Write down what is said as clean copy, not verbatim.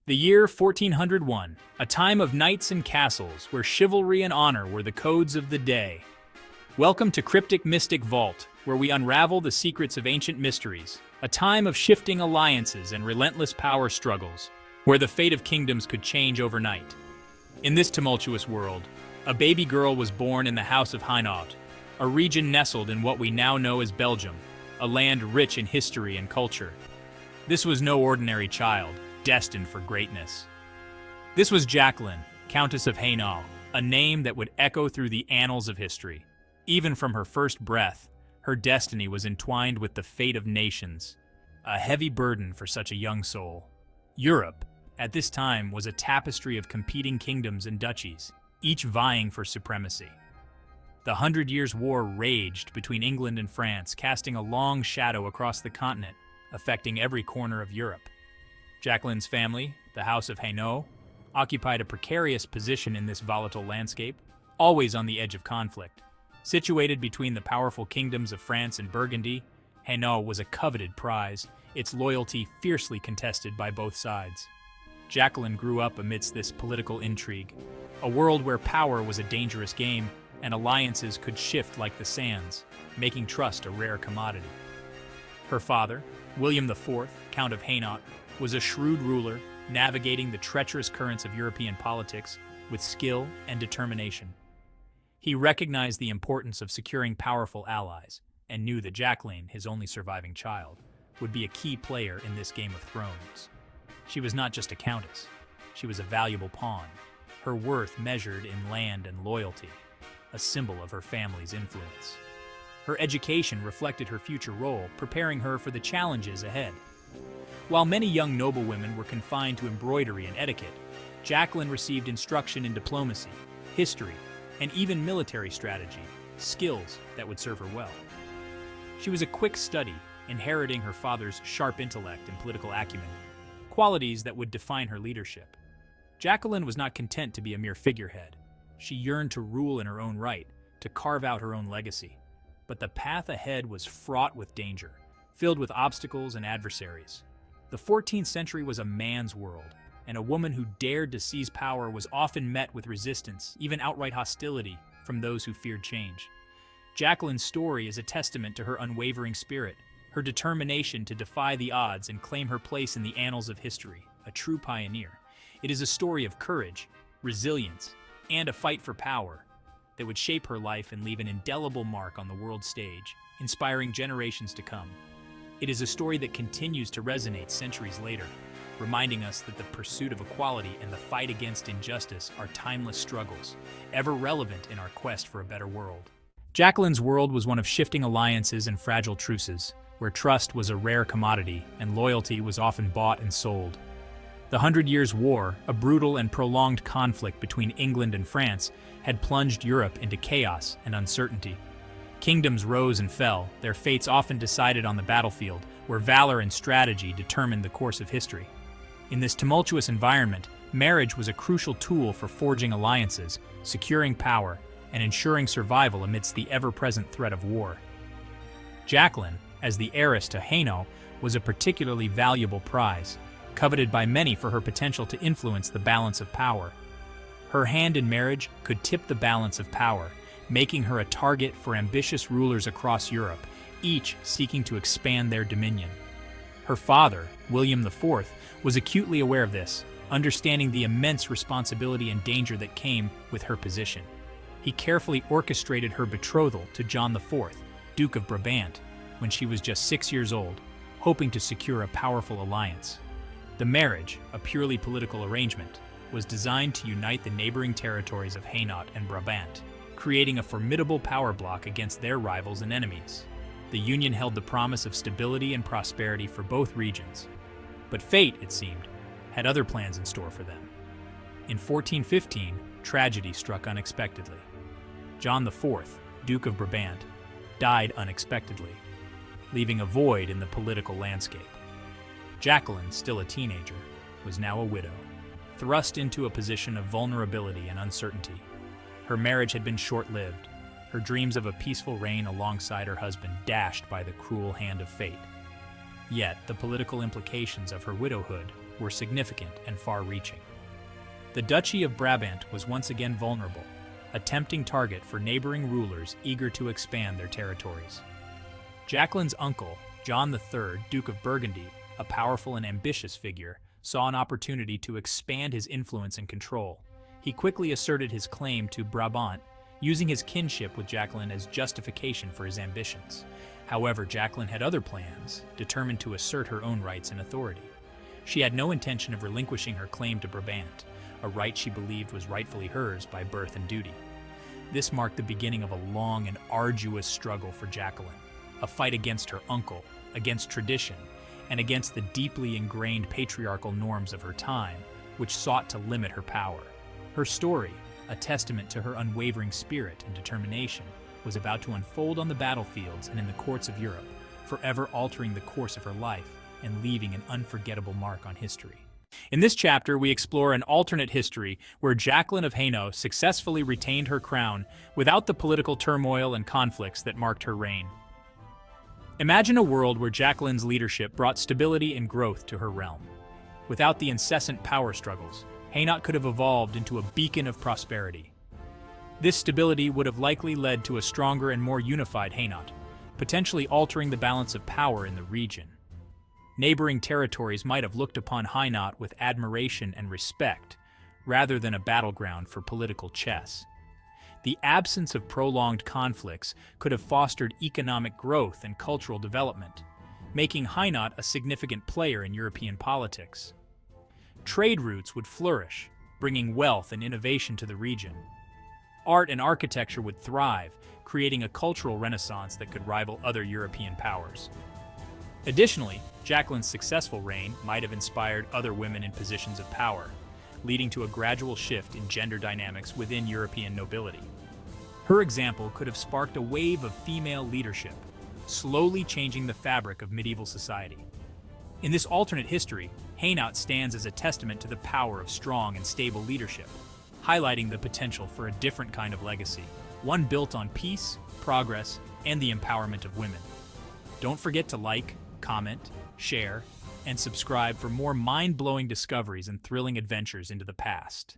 The year 1401, a time of knights and castles where chivalry and honor were the codes of the day. Welcome to Cryptic Mystic Vault, where we unravel the secrets of ancient mysteries, a time of shifting alliances and relentless power struggles, where the fate of kingdoms could change overnight. In this tumultuous world, a baby girl was born in the House of Hainaut, a region nestled in what we now know as Belgium, a land rich in history and culture. This was no ordinary child, destined for greatness. This was Jacqueline, Countess of Hainaut, a name that would echo through the annals of history. Even from her first breath, her destiny was entwined with the fate of nations, a heavy burden for such a young soul. Europe, at this time, was a tapestry of competing kingdoms and duchies, each vying for supremacy. The 100 Years' War raged between England and France, casting a long shadow across the continent, affecting every corner of Europe. Jacqueline's family, the House of Hainaut, occupied a precarious position in this volatile landscape, always on the edge of conflict. Situated between the powerful kingdoms of France and Burgundy, Hainaut was a coveted prize, its loyalty fiercely contested by both sides. Jacqueline grew up amidst this political intrigue, a world where power was a dangerous game and alliances could shift like the sands, making trust a rare commodity. Her father, William IV, Count of Hainaut, was a shrewd ruler, navigating the treacherous currents of European politics with skill and determination. He recognized the importance of securing powerful allies and knew that Jacqueline, his only surviving child, would be a key player in this Game of Thrones. She was not just a countess, she was a valuable pawn, her worth measured in land and loyalty, a symbol of her family's influence. Her education reflected her future role, preparing her for the challenges ahead. While many young noblewomen were confined to embroidery and etiquette, Jacqueline received instruction in diplomacy, history, and even military strategy, skills that would serve her well. She was a quick study, inheriting her father's sharp intellect and political acumen, qualities that would define her leadership. Jacqueline was not content to be a mere figurehead. She yearned to rule in her own right, to carve out her own legacy. But the path ahead was fraught with danger, filled with obstacles and adversaries. The 14th century was a man's world, and a woman who dared to seize power was often met with resistance, even outright hostility, from those who feared change. Jacqueline's story is a testament to her unwavering spirit, her determination to defy the odds and claim her place in the annals of history, a true pioneer. It is a story of courage, resilience, and a fight for power that would shape her life and leave an indelible mark on the world stage, inspiring generations to come. It is a story that continues to resonate centuries later, reminding us that the pursuit of equality and the fight against injustice are timeless struggles, ever relevant in our quest for a better world. Jacqueline's world was one of shifting alliances and fragile truces, where trust was a rare commodity and loyalty was often bought and sold. The 100 Years' War, a brutal and prolonged conflict between England and France, had plunged Europe into chaos and uncertainty. Kingdoms rose and fell, their fates often decided on the battlefield, where valor and strategy determined the course of history. In this tumultuous environment, marriage was a crucial tool for forging alliances, securing power, and ensuring survival amidst the ever-present threat of war. Jacqueline, as the heiress to Hainaut, was a particularly valuable prize, coveted by many for her potential to influence the balance of power. Her hand in marriage could tip the balance of power, making her a target for ambitious rulers across Europe, each seeking to expand their dominion. Her father, William IV, was acutely aware of this, understanding the immense responsibility and danger that came with her position. He carefully orchestrated her betrothal to John IV, Duke of Brabant, when she was just 6 years old, hoping to secure a powerful alliance. The marriage, a purely political arrangement, was designed to unite the neighboring territories of Hainaut and Brabant, creating a formidable power block against their rivals and enemies. The union held the promise of stability and prosperity for both regions. But fate, it seemed, had other plans in store for them. In 1415, tragedy struck unexpectedly. John IV, Duke of Brabant, died unexpectedly, leaving a void in the political landscape. Jacqueline, still a teenager, was now a widow, thrust into a position of vulnerability and uncertainty. Her marriage had been short-lived, her dreams of a peaceful reign alongside her husband dashed by the cruel hand of fate. Yet, the political implications of her widowhood were significant and far-reaching. The Duchy of Brabant was once again vulnerable, a tempting target for neighboring rulers eager to expand their territories. Jacqueline's uncle, John III, Duke of Burgundy, a powerful and ambitious figure, saw an opportunity to expand his influence and control. He quickly asserted his claim to Brabant, using his kinship with Jacqueline as justification for his ambitions. However, Jacqueline had other plans, determined to assert her own rights and authority. She had no intention of relinquishing her claim to Brabant, a right she believed was rightfully hers by birth and duty. This marked the beginning of a long and arduous struggle for Jacqueline, a fight against her uncle, against tradition, and against the deeply ingrained patriarchal norms of her time, which sought to limit her power. Her story, a testament to her unwavering spirit and determination, was about to unfold on the battlefields and in the courts of Europe, forever altering the course of her life and leaving an unforgettable mark on history. In this chapter, we explore an alternate history where Jacqueline of Hainaut successfully retained her crown without the political turmoil and conflicts that marked her reign. Imagine a world where Jacqueline's leadership brought stability and growth to her realm. Without the incessant power struggles, Hainaut could have evolved into a beacon of prosperity. This stability would have likely led to a stronger and more unified Hainaut, potentially altering the balance of power in the region. Neighboring territories might have looked upon Hainaut with admiration and respect, rather than a battleground for political chess. The absence of prolonged conflicts could have fostered economic growth and cultural development, making Hainaut a significant player in European politics. Trade routes would flourish, bringing wealth and innovation to the region. Art and architecture would thrive, creating a cultural renaissance that could rival other European powers. Additionally, Jacqueline's successful reign might have inspired other women in positions of power, leading to a gradual shift in gender dynamics within European nobility. Her example could have sparked a wave of female leadership, slowly changing the fabric of medieval society. In this alternate history, Hainaut stands as a testament to the power of strong and stable leadership, highlighting the potential for a different kind of legacy, one built on peace, progress, and the empowerment of women. Don't forget to like, comment, share, and subscribe for more mind-blowing discoveries and thrilling adventures into the past.